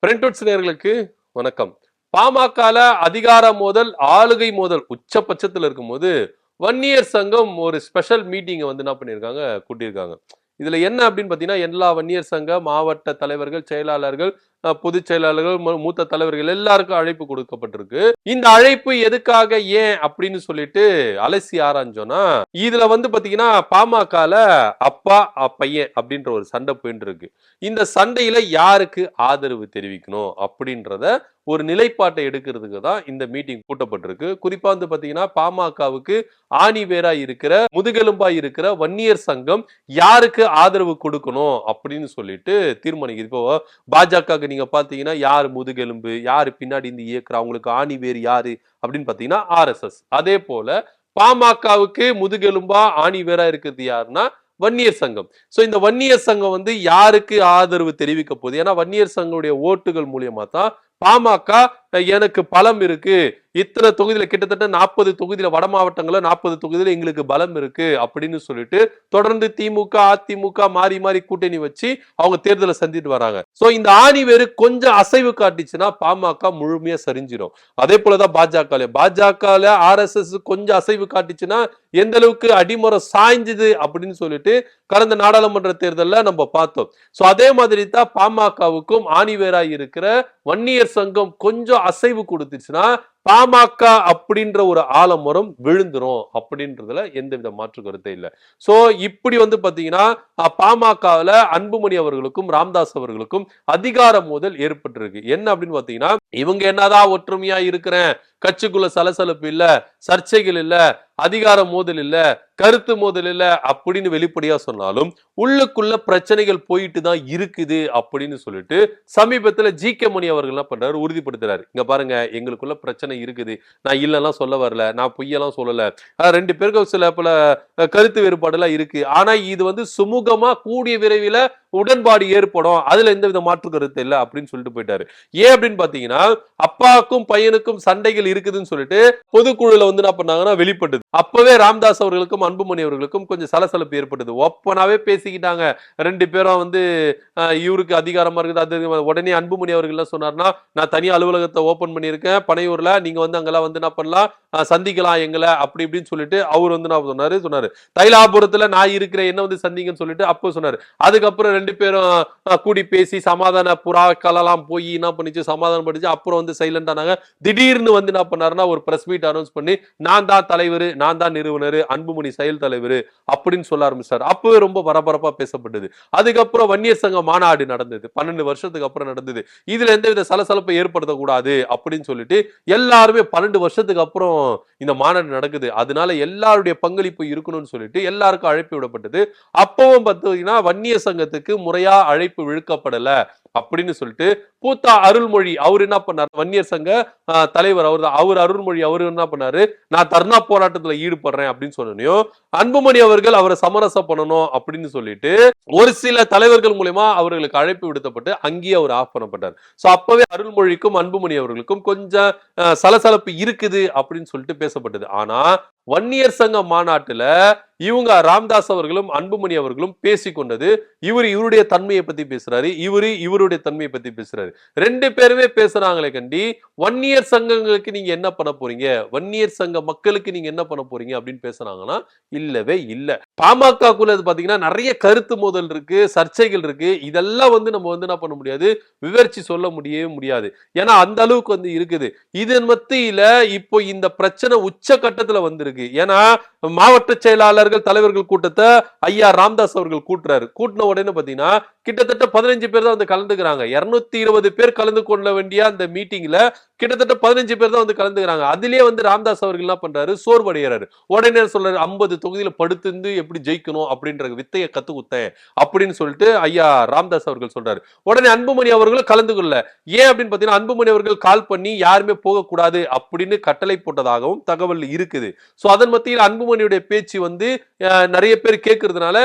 பிரிண்டவுட்ஸ் நேயர்களுக்கு வணக்கம். பாமகல அதிகார மோதல், ஆளுகை மோதல் உச்சபட்சத்துல இருக்கும்போது, வன்னியர் சங்கம் ஒரு ஸ்பெஷல் மீட்டிங்க வந்து என்ன பண்ணியிருக்காங்க, கூட்டியிருக்காங்க. இதுல என்ன அப்படின்னு பார்த்தீங்கன்னா, எல்லா வன்னியர் சங்க மாவட்ட தலைவர்கள், செயலாளர்கள், பொதுச் செயலாளர்கள், மூத்த தலைவர்கள் எல்லாருக்கும் அழைப்பு கொடுக்கப்பட்டிருக்கு. இந்த அழைப்பு எதுக்காக, ஏன் அப்படின்னு சொல்லிட்டு அலசி ஆராய்ஞ்சோம்னா, இதுல வந்து பாத்தீங்கன்னா பாமகல அப்பா பையன் அப்படின்ற ஒரு சண்டை போயிட்டு இருக்கு. இந்த சண்டையில யாருக்கு ஆதரவு தெரிவிக்கணும் அப்படின்றத ஒரு நிலைப்பாட்டை எடுக்கிறதுக்கு தான் இந்த மீட்டிங் கூட்டப்பட்டிருக்கு. குறிப்பா வந்து பாத்தீங்கன்னா பாமகவுக்கு ஆணி வேரா இருக்கிற, முதுகெலும்பா இருக்கிற வன்னியர் சங்கம் யாருக்கு ஆதரவு கொடுக்கணும் அப்படின்னு சொல்லிட்டு தீர்மானிக்குது. இப்போ பாஜக நீங்க பாத்தீங்கன்னா யாரு முதுகெலும்பு, யாரு பின்னாடி இந்த இயக்குற, அவங்களுக்கு ஆணி வேர் யாரு அப்படின்னு பாத்தீங்கன்னா ஆர்எஸ்எஸ். அதே போல பாமகவுக்கு முதுகெலும்பா ஆணி வேரா இருக்கிறது யாருன்னா வன்னியர் சங்கம். சோ இந்த வன்னியர் சங்கம் வந்து யாருக்கு ஆதரவு தெரிவிக்க போகுது? ஏன்னா வன்னியர் சங்கங்களுடைய ஓட்டுகள் மூலியமா தான் பாமக எனக்கு பலம் இருக்கு, இத்தனை தொகுதியில கிட்டத்தட்ட 40 தொகுதியில வட மாவட்டங்கள்ல 40 தொகுதியில எங்களுக்கு பலம் இருக்கு அப்படின்னு சொல்லிட்டு தொடர்ந்து திமுக அதிமுக மாறி மாறி கூட்டணி வச்சு அவங்க தேர்தலை சந்திட்டு வராங்க. சோ இந்த ஆணி வேறு கொஞ்சம் அசைவு காட்டிச்சுன்னா பாமக முழுமையா சரிஞ்சிடும். அதே போலதான் பாஜக ஆர்எஸ்எஸ் கொஞ்சம் அசைவு காட்டிச்சுன்னா எந்த அளவுக்கு அடிமரம் சாய்ஞ்சது அப்படின்னு சொல்லிட்டு கடந்த நாடாளுமன்ற தேர்தல்ல நம்ம பார்த்தோம். சோ அதே மாதிரி தான் பாமகவுக்கும் ஆணிவேராய் இருக்கிற வன்னியர் சங்கம் கொஞ்சம் அசைவு கொடுத்துச்சுன்னா பாமக அப்படின்ற ஒரு ஆலமரம் விழுந்துரும் அப்படின்றதுல எந்தவித மாற்று கருத்தே இல்லை. சோ இப்படி வந்து பாத்தீங்கன்னா பாமகல அன்புமணி அவர்களுக்கும் ராமதாஸ் அவர்களுக்கும் அதிகார மோதல் ஏற்பட்டிருக்கு. என்ன அப்படின்னு பாத்தீங்கன்னா, இவங்க என்னதான் ஒற்றுமையா இருக்கிறேன், கட்சிக்குள்ள சலசலப்பு இல்ல, சர்ச்சைகள் இல்ல, அதிகார மோதல் இல்ல, கருத்து மோதல் இல்ல அப்படின்னு வெளிப்படையா சொன்னாலும் உள்ளுக்குள்ள பிரச்சனைகள் போயிட்டு தான் இருக்குது அப்படின்னு சொல்லிட்டு சமீபத்துல ஜி.கே. மணி அவர்கள் என்ன பண்றாரு, உறுதிப்படுத்துறாரு. இங்க பாருங்க, எங்களுக்குள்ள பிரச்சனை இருக்குது, நான் இல்லெல்லாம் சொல்ல வரல, நான் பொய்யெல்லாம் சொல்லல, ரெண்டு பேருக்கும் சில பல கருத்து வேறுபாடு எல்லாம் இருக்கு, ஆனா இது வந்து சுமூகமா கூடிய விரைவில் உடன்பாடு ஏற்படும், அதுல எந்த வித மாற்று கருத்து இல்லை அப்படின்னு சொல்லிட்டு போயிட்டாரு. ஏன் அப்படின்னு பாத்தீங்கன்னா, அப்பாவுக்கும் பையனுக்கும் சண்டைகள் இருக்குதுன்னு சொல்லிட்டு பொதுக்குழுல வந்து என்ன பண்ணாங்கன்னா வெளிப்பட்டது. அப்பவே ராமதாஸ் அவர்களுக்கும் அன்புமணி அவர்களுக்கும் கொஞ்சம் சலசலப்பு ஏற்பட்டது. ஓப்பனாவே பேசிக்கிட்டாங்க ரெண்டு பேரும் வந்து இவருக்கு அதிகாரமா இருக்குது. அது உடனே அன்புமணி அவர்கள் என்ன சொன்னார்னா, நான் தனி அலுவலகத்தை ஓபன் பண்ணியிருக்கேன் பனையூர்ல, நீங்க வந்து அங்கெல்லாம் வந்து என்ன பண்ணலாம், சந்திக்கலாம் எங்களை அப்படி இப்படின்னு சொல்லிட்டு அவர் வந்து நான் சொன்னாரு தைலாபுரத்துல நான் இருக்கிறேன், என்ன வந்து சந்திங்கன்னு சொல்லிட்டு அப்போ சொன்னாரு. அதுக்கப்புறம் ரெண்டு பேரும் கூடி பேசி சமாதான புறாக்களெல்லாம் போய் என்ன பண்ணிச்சு, சமாதானம் பண்ணிச்சு. அப்புறம் வந்து சைலண்ட் ஆனாங்க. திடீர்னு வந்து என்ன பண்ணாருன்னா ஒரு பிரஸ் மீட் அனௌன்ஸ் பண்ணி, நான் தான் தலைவர், நான் தான் நிறுவனர், அன்புமணி செயல் தலைவர் அப்படின்னு சொல்ல ஆரம்பிச்சார். அப்பவே ரொம்ப பரபரப்பா பேசப்பட்டது. அதுக்கப்புறம் வன்னியர் சங்க மாநாடு நடந்தது, 12 வருஷத்துக்கு அப்புறம் நடந்தது. இதுல எந்தவித சலசலப்பை ஏற்படுத்தக்கூடாது அப்படின்னு சொல்லிட்டு எல்லாருமே 12 வருஷத்துக்கு அப்புறம் இந்த மாநாடு நடக்குது, அதனால எல்லாருடைய பங்களிப்பு இருக்கணும்னு சொல்லிட்டு எல்லாருக்கும் அழைப்பு விடப்பட்டது. அப்பவும் பார்த்தீங்கன்னா வன்னியர் சங்கத்துக்கு முறையா அழைப்பு விழுக்கப்படல அப்படின்னு சொல்லிட்டு பூத்தா அருள்மொழி அவர் என்ன பண்ணார், வன்னியர் சங்க தலைவர் அவர் தான், அவர் அருள்மொழி அவர் என்ன பண்ணாரு, நான் தர்ணா போராட்டத்துல ஈடுபடுறேன் அப்படின்னு சொன்னோம். அன்புமணி அவர்கள் அவரை சமரசம் பண்ணணும் அப்படின்னு சொல்லிட்டு ஒரு சில தலைவர்கள் மூலமா அவர்களுக்கு அழைப்பு விடுத்தப்பட்டு அங்கேயே அவர் ஆஃப் பண்ணப்பட்டார். சோ அப்பவே அருள்மொழிக்கும் அன்புமணி அவர்களுக்கும் கொஞ்சம் சலசலப்பு இருக்குது அப்படின்னு சொல்லிட்டு பேசப்பட்டது. ஆனா வன்னியர் சங்க மாநாட்டுல இவங்க ராமதாஸ் அவர்களும் அன்புமணி அவர்களும் பேசிக்கொண்டது, இவருடைய தன்மையை பத்தி பேசுறாரு, இவருடைய தன்மையை பத்தி பேசுறாரு. ரெண்டு பேருமே பேசுறாங்களே கண்டி, வன்னியர் சங்கங்களுக்கு நீங்க என்ன பண்ண போறீங்க, வன்னியர் சங்க மக்களுக்கு நீங்க என்ன பண்ண போறீங்க அப்படின்னு பேசுறாங்கன்னா இல்லவே இல்ல. பாமகக்குள்ள பாத்தீங்கன்னா நிறைய கருத்து மோதல் இருக்கு, சர்ச்சைகள் இருக்கு. இதெல்லாம் வந்து நம்ம வந்து என்ன பண்ண முடியாது, விவரிச்சு சொல்ல முடியவே முடியாது. ஏன்னா அந்த அளவுக்கு வந்து இருக்குது. இதன் மத்தியில இப்போ இந்த பிரச்சனை உச்ச கட்டத்துல வந்திருக்கு. ஏன்னா மாவட்ட செயலாளர்கள் தலைவர்கள் கூட்டத்தை ஐயா ராமதாஸ் அவர்கள் கூட்டுறாரு. கூட்டின உடனே பாத்தீங்கன்னா கிட்டத்தட்ட 15 பேர் தான் வந்து கலந்துக்கிறாங்க. 220 பேர் கலந்து கொள்ள வேண்டிய அந்த மீட்டிங்ல கிட்டத்தட்ட 15 பேர் தான் வந்து கலந்துக்கிறாங்க. அதிலே வந்து ராமதாஸ் அவர்கள் என்ன பண்றாரு, சோர்வடைகிறாரு. உடனே சொல்றாரு, 50 தொகுதியில படுத்து எப்படி ஜெயிக்கணும் அப்படின்ற வித்தையை கத்து குத்தேன் அப்படின்னு சொல்லிட்டு ஐயா ராமதாஸ் அவர்கள் சொல்றாரு. உடனே அன்புமணி அவர்களும் கலந்து கொள்ள, ஏன் அப்படின்னு பாத்தீங்கன்னா அன்புமணி அவர்கள் கால் பண்ணி யாருமே போகக்கூடாது அப்படின்னு கட்டளை போட்டதாகவும் தகவல் இருக்குது. சோ அதன் மத்தியில் அன்புமணியுடைய பேச்சு வந்து நிறைய பேர் கேட்கறதுனால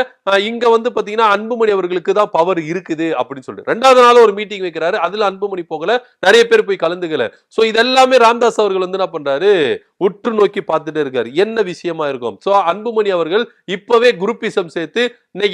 இங்க வந்து பாத்தீங்கன்னா அன்புமணி அவர்களுக்கு தான் பவர் பவர் இருக்குது அப்படின்னு சொல்லிட்டு 2வது நாள் ஒரு மீட்டிங் வைக்கிறாரு. அதுல அன்புமணி போகல, நிறைய பேர் போய் கலந்துக்கல. சோ இதெல்லாமே ராமதாஸ் அவர்கள் வந்து என்ன பண்றாரு, உற்று நோக்கி பார்த்துட்டு இருக்காரு. என்ன விஷயமா இருக்கும். சோ அன்புமணி அவர்கள் இப்பவே குரூப்பிசம் சேர்த்து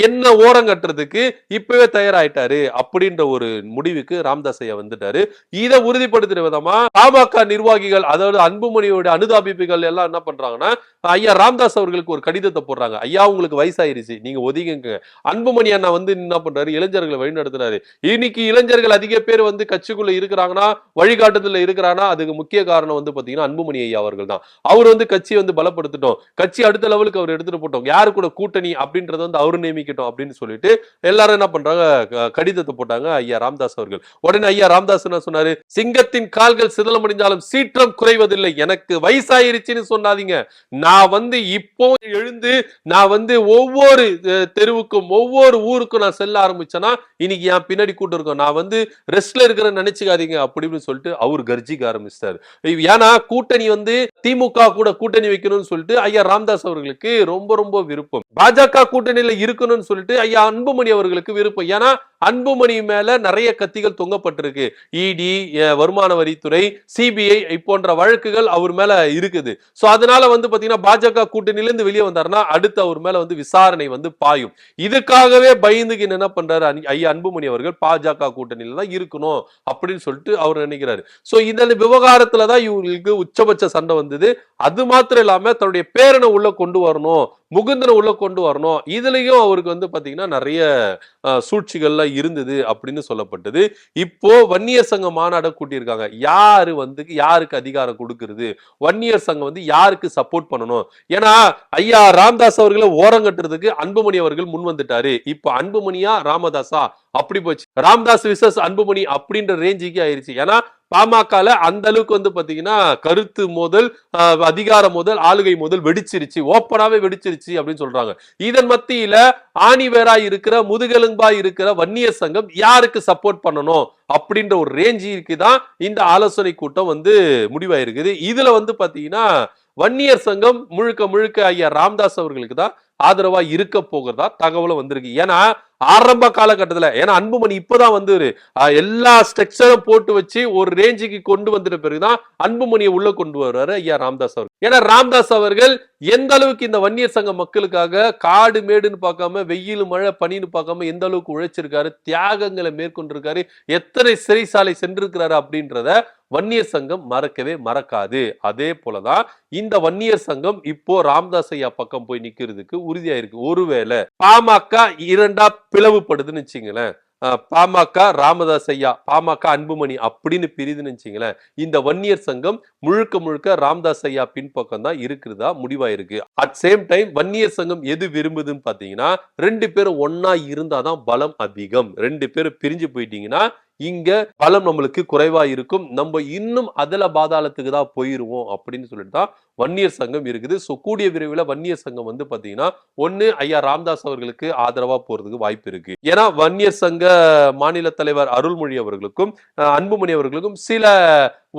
என்ன ஓரம் கட்டுறதுக்கு இப்பவே தயாராயிட்டாரு அப்படின்ற ஒரு முடிவுக்கு ராமதாஸ் ஐயா வந்துட்டாரு. இதை உறுதிப்படுத்துற விதமா பாமக நிர்வாகிகள், அதாவது அன்புமணியோட அனுதாபிப்புகள் எல்லாம் என்ன பண்றாங்கன்னா, ஐயா ராமதாஸ் அவர்களுக்கு ஒரு கடிதத்தை போடுறாங்க. ஐயா உங்களுக்கு வயசாயிருச்சு, நீங்க ஒதுங்குங்க. அன்புமணி அண்ணா வந்து என்ன பண்றாரு, இளைஞர்களை வழிநடத்துறாரு. இன்னைக்கு இளைஞர்கள் அதிக பேர் வந்து கட்சிக்குள்ள இருக்கிறாங்கன்னா, வழிகாட்டுதல இருக்கிறாங்கன்னா, அதுக்கு முக்கிய காரணம் வந்து பாத்தீங்கன்னா அன்புமணி ஐயா அவர்கள் தான். அவர் வந்து கட்சியை வந்து பலப்படுத்திட்டோம், கட்சி அடுத்த லெவலுக்கு அவர் எடுத்துட்டு போட்டோம், யாரு கூட கூட்டணி அப்படின்றத வந்து அவரு நியமிக்கட்டும் அப்படின்னு சொல்லிட்டு எல்லாரும் என்ன பண்றாங்க, கடிதத்தை போட்டாங்க ஐயா ராமதாஸ் அவர்கள். உடனே ஐயா ராமதாஸ் என்ன சொன்னாரு, சிங்கத்தின் கால்கள் சிதலமடைந்தாலும் சீற்றம் குறைவதில்லை, எனக்கு வயசாயிருச்சுன்னு சொன்னாதீங்க, நான் வந்து இப்போ எழுந்து நான் வந்து ஒவ்வொரு தெருவுக்கும் ஒவ்வொரு ஊருக்கும் நான் செல்ல ஆரம்பிச்சேன்னா இன்னைக்கு என் பின்னாடி கூட்டம் இருக்கும், நான் வந்து ரெஸ்ட்ல இருக்கிறேன்னு நினைச்சுக்காதீங்க அப்படின்னு சொல்லிட்டு அவர் கர்ஜிக்க ஆரம்பிச்சாரு. ஏன்னா கூட்டணி வந்து திமுக கூட கூட்டணி வைக்கணும்னு சொல்லிட்டு ஐயா ராமதாஸ் அவர்களுக்கு ரொம்ப ரொம்ப விருப்பம். பாஜக கூட்டணியில இருக்கணும்னு சொல்லிட்டு ஐயா அன்புமணி அவர்களுக்கு விருப்பம். ஏன்னா அன்புமணி மேல நிறைய கத்திகள் தொங்கப்பட்டிருக்கு. இடி, வருமான வரித்துறை, சிபிஐ போன்ற வழக்குகள் அவர் மேல இருக்குது. சோ அதனால வந்து பாத்தீங்கன்னா பாஜக கூட்டணியிலிருந்து வெளியே வந்தாருன்னா அடுத்து அவர் மேல வந்து விசாரணை வந்து பாயும். இதுக்காகவே பயந்துக்கு என்ன பண்றாரு ஐயா அன்புமணி அவர்கள், பாஜக கூட்டணியில தான் இருக்கணும் அப்படின்னு சொல்லிட்டு அவர் நினைக்கிறாரு. சோ இந்த விவகாரத்துலதான் இவங்களுக்கு உச்சபட்ச சண்டை வந்தது. அது மாத்திரம் இல்லாம தன்னுடைய பேரனை உள்ள கொண்டு வரணும், முகுந்தனை உள்ள கொண்டு வரணும், இதுலயும் அவருக்கு வந்து பாத்தீங்கன்னா நிறைய சூழ்ச்சிகள்லாம் இருந்தது அப்படின்னு சொல்லப்பட்டது. இப்போ வன்னியர் சங்க மாநாடு கூட்டியிருக்காங்க. யாரு வந்து யாருக்கு அதிகாரம் கொடுக்கிறது, வன்னியர் சங்கம் வந்து யாருக்கு சப்போர்ட் பண்ணணும். ஏன்னா ஐயா ராமதாஸ் அவர்களை ஓரங்கட்டுறதுக்கு அன்புமணி அவர்கள் முன் வந்துட்டாரு. இப்போ அன்புமணியா ராமதாஸா அப்படி போச்சு. ராமதாஸ் விசஸ் அன்புமணி அப்படின்ற ரேஞ்சுக்கு ஆயிருச்சு. ஏன்னா பாமகல அந்த அளவுக்கு வந்து பாத்தீங்கன்னா கருத்து மோதல், அதிகார மோதல், ஆளுகை மோதல் வெடிச்சிருச்சு, ஓப்பனாவே வெடிச்சிருச்சு அப்படின்னு சொல்றாங்க. இதன் மத்தியில ஆணிவேரா இருக்கிற முதுகெலும்பா இருக்கிற வன்னியர் சங்கம் யாருக்கு சப்போர்ட் பண்ணணும் அப்படின்ற ஒரு ரேஞ்சுக்கு தான் இந்த ஆலோசனை கூட்டம் வந்து முடிவாயிருக்குது. இதுல வந்து பாத்தீங்கன்னா வன்னியர் சங்கம் முழுக்க முழுக்க ஐயா ராமதாஸ் அவர்களுக்கு தான் ஆதரவா இருக்க போகிறதா தகவலும் வந்திருக்கு. ஏன்னா ஆரம்ப காலகட்டத்துல, ஏன்னா அன்புமணி இப்பதான் வந்து எல்லா ஸ்ட்ரக்சரும் போட்டு வச்சு ஒரு ரேஞ்சுக்கு கொண்டு வந்துட்ட பிறகுதான் அன்புமணியை உள்ள கொண்டு வர்றாரு ஐயா ராமதாஸ் அவர்கள். ஏன்னா ராமதாஸ் அவர்கள் எந்த அளவுக்கு இந்த வன்னியர் சங்க மக்களுக்காக காடு மேடுன்னு பார்க்காம, வெயில் மழை பனின்னு பார்க்காம எந்த அளவுக்கு உழைச்சிருக்காரு, தியாகங்களை மேற்கொண்டிருக்காரு, எத்தனை சிறைசாலை சென்றிருக்கிறாரு அப்படின்றத வன்னியர் சங்கம் மறக்கவே மறக்காது. அதே போலதான் இந்த வன்னியர் சங்கம் இப்போ ராமதாஸ் ஐயா பக்கம் போய் நிக்கிறதுக்கு உறுதியாயிருக்கு. ஒருவேளை பாமக இரண்டா பிளவுபடுதுன்னு வச்சுங்களேன், பாமக ராமதாஸ் ஐயா, பாமக அன்புமணி அப்படின்னு பிரிதுன்னு வச்சுங்களேன், இந்த வன்னியர் சங்கம் முழுக்க முழுக்க ராமதாஸ் ஐயா பின்பக்கம் தான் இருக்கிறதா முடிவாயிருக்கு. அட் சேம் டைம் வன்னியர் சங்கம் எது விரும்புதுன்னு பாத்தீங்கன்னா, 2 பேரும் ஒன்னா இருந்தாதான் பலம் அதிகம். 2 பேரும் பிரிஞ்சு போயிட்டீங்கன்னா இங்க பலம் நம்மளுக்கு குறைவா இருக்கும், நம்ம இன்னும் அதல பாதாளத்துக்கு தான் போயிருவோம் அப்படின்னு சொல்லிட்டு தான் வன்னியர் சங்கம் இருக்குது. சோ கூடிய விரைவில் வன்னியர் சங்கம் வந்து பாத்தீங்கன்னா ஒண்ணு ஐயா ராமதாஸ் அவர்களுக்கு ஆதரவா போறதுக்கு வாய்ப்பு இருக்கு. ஏன்னா வன்னியர் சங்க மாநில தலைவர் அருள்மொழி அவர்களுக்கும் அன்புமணி அவர்களுக்கும் சில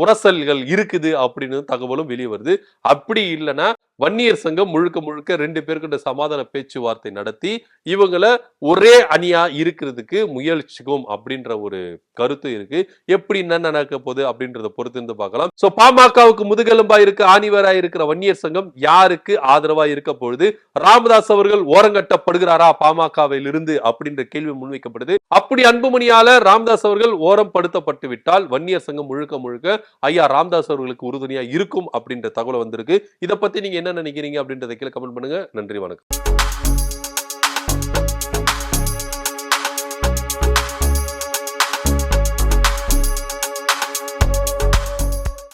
உரசல்கள் இருக்குது அப்படின்னு தகவலும் வெளியே வருது. அப்படி இல்லைன்னா வன்னியர் சங்கம் முழுக்க முழுக்க 2 பேருக்கிட்ட சமாதான பேச்சுவார்த்தை நடத்தி இவங்களை ஒரே அணியா இருக்கிறதுக்கு முயற்சிக்கும் அப்படின்ற ஒரு கருத்து இருக்கு. எப்படி என்ன நடக்க போகுது அப்படின்றத பொறுத்து இருந்து பார்க்கலாம். சோ பாமகவுக்கு முதுகெலும்பா இருக்க, ஆணிவரா இருக்கிற வன்னியர் சங்கம் யாருக்கு ஆதரவா இருக்க பொழுது, ராமதாஸ் அவர்கள் ஓரங்கட்டப்படுகிறாரா பாமகவில் இருந்து அப்படின்ற கேள்வி முன்வைக்கப்படுது. அப்படி அன்புமணியால ராமதாஸ் அவர்கள் ஓரம் படுத்தப்பட்டு விட்டால் வன்னியர் சங்கம் முழுக்க முழுக்க ஐயா ராமதாஸ் அவர்களுக்கு உறுதுணையா இருக்கும் அப்படின்ற தகவல் வந்திருக்கு. இதை பத்தி நீங்க என்ன நினைக்கிறீங்க அப்படின்றத கீழே கமெண்ட் பண்ணுங்க. நன்றி, வணக்கம்.